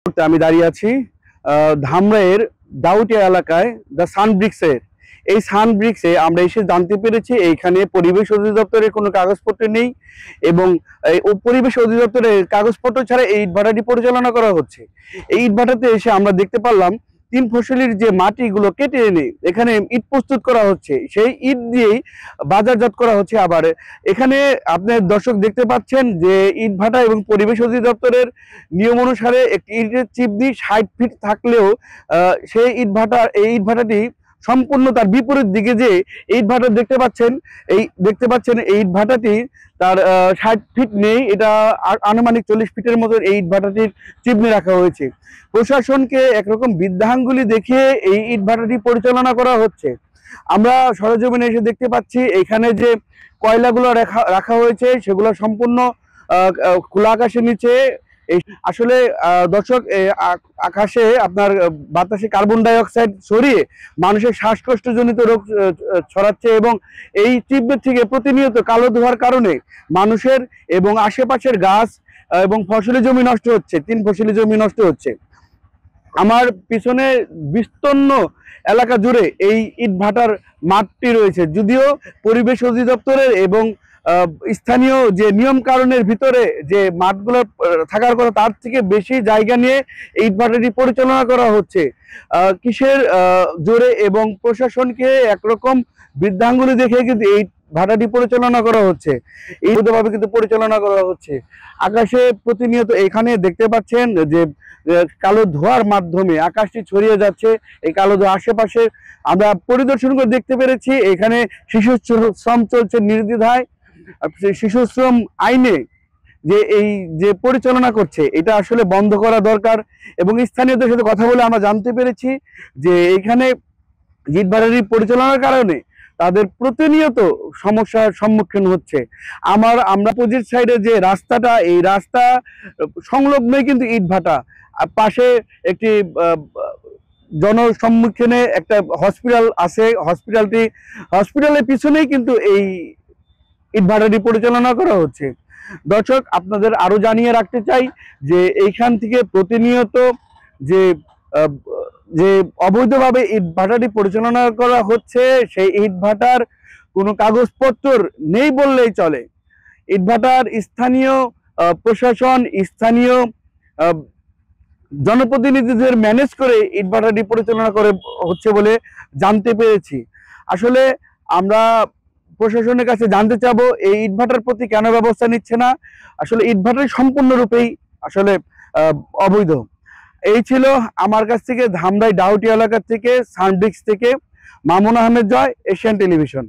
মুহূর্তে আমি দাঁড়িয়ে আছি ধামরাইয়ের দাউটিয়া এলাকায় দ্য সানব্রিক্সের। এই সানব্রিক্সে আমরা এসে জানতে পেরেছি এইখানে পরিবেশ অধিদপ্তরের কোনো কাগজপত্র নেই এবং পরিবেশ অধিদপ্তরের কাগজপত্র ছাড়া এই ইটভাটাটি পরিচালনা করা হচ্ছে। এই ইটভাটাতে এসে আমরা দেখতে পারলাম 3 ফসলির যে মাটিগুলো কেটে এনে এখানে ইট প্রস্তুত করা হচ্ছে, সেই ইট দিয়েই বাজারজাত করা হচ্ছে। আবার এখানে আপনার দর্শক দেখতে পাচ্ছেন যে ইটভাটা এবং পরিবেশ অধিদপ্তরের নিয়ম অনুসারে একটি ইটের চিমনি 60 ফিট থাকলেও সেই এই ইটভাটাটি সম্পূর্ণ তার বিপরীত দিকে যে ইটভাটা দেখতে পাচ্ছেন এই ইটভাটাটি তার 60 ফিট নেই, এটা আনুমানিক 40 ফিটের মতো এই ইটভাটাটির চিমনি রাখা হয়েছে। প্রশাসনকে একরকম বৃদ্ধাঙ্গুলি দেখিয়ে এই ইটভাটাটি পরিচালনা করা হচ্ছে। আমরা সরেজমিনে এসে দেখতে পাচ্ছি এখানে যে কয়লাগুলো রাখা হয়েছে সেগুলো সম্পূর্ণ খোলা আকাশের নিচে। আসলে দর্শক, আকাশে আপনার বাতাসে কার্বন ডাই অক্সাইড ছড়িয়ে মানুষের শ্বাসকষ্টজনিত রোগ ছড়াচ্ছে এবং এই চিমনি থেকে প্রতিনিয়ত কালো ধোঁয়ার কারণে মানুষের এবং আশেপাশের গাছ এবং ফসলি জমি নষ্ট হচ্ছে। 3 ফসলি জমি নষ্ট হচ্ছে। আমার পিছনে বিস্তীর্ণ এলাকা জুড়ে এই ইটভাটার মাঠটি রয়েছে। যদিও পরিবেশ অধিদপ্তরের এবং স্থানীয় যে নিয়ম কারণের ভিতরে যে মাঠগুলো থাকার কথা তার থেকে বেশি জায়গা নিয়ে এই ইটভাটাটি পরিচালনা করা হচ্ছে কিসের জোরে, এবং প্রশাসনকে একরকম বৃদ্ধাঙ্গুলি দেখে কিন্তু এই ভাটাটি পরিচালনা করা হচ্ছে, এইভাবে কিন্তু পরিচালনা করা হচ্ছে। আকাশে প্রতিনিয়ত এখানে দেখতে পাচ্ছেন যে কালো ধোঁয়ার মাধ্যমে আকাশটি ছড়িয়ে যাচ্ছে। এই কালো ধোঁয়া আশেপাশে আমরা পরিদর্শন করে দেখতে পেরেছি এখানে শিশু শ্রম চলছে নির্দ্বিধায়। শিশু শ্রম আইনে এই যে পরিচালনা করছে এটা আসলে বন্ধ করা দরকার। এবং স্থানীয়দের সাথে কথা বলে আমরা জানতে পেরেছি যে এখানে ইটভাটাটি পরিচালনার কারণে তাদের প্রতিনিয়ত সমস্যার সম্মুখীন হচ্ছে। আমরা অপোজিট সাইডে যে রাস্তাটা, এই রাস্তা সংলগ্নই কিন্তু ইটভাটা। পাশে একটি জনসম্মুখীনে একটা হসপিটাল আছে, হসপিটালের পিছনেই কিন্তু এই ইটভাটাটি পরিচালনা করা হচ্ছে। দর্শক, আপনাদের আরো জানিয়ে রাখতে চাই যে এইখান থেকে প্রতিনিয়ত যে অবৈধভাবে ইটভাটাটি পরিচালনা করা হচ্ছে, সেই ইটভাটার কোনো কাগজপত্র নেই বললেই চলে। ইটভাটার স্থানীয় প্রশাসন, স্থানীয় জনপ্রতিনিধিদের ম্যানেজ করে ইটভাটাটি পরিচালনা করে হচ্ছে বলে জানতে পেরেছি। আসলে আমরা প্রশাসনের কাছে জানতে চাবো এই ইটভাটার প্রতি কেন ব্যবস্থা নিচ্ছে না। আসলে ইটভাটার সম্পূর্ণরূপেই আসলে অবৈধ। এই ছিল আমার কাছ থেকে ধামরাই ডাউটি এলাকা থেকে সানব্রিক্স থেকে মামুন আহমেদ জয়, এশিয়ান টেলিভিশন।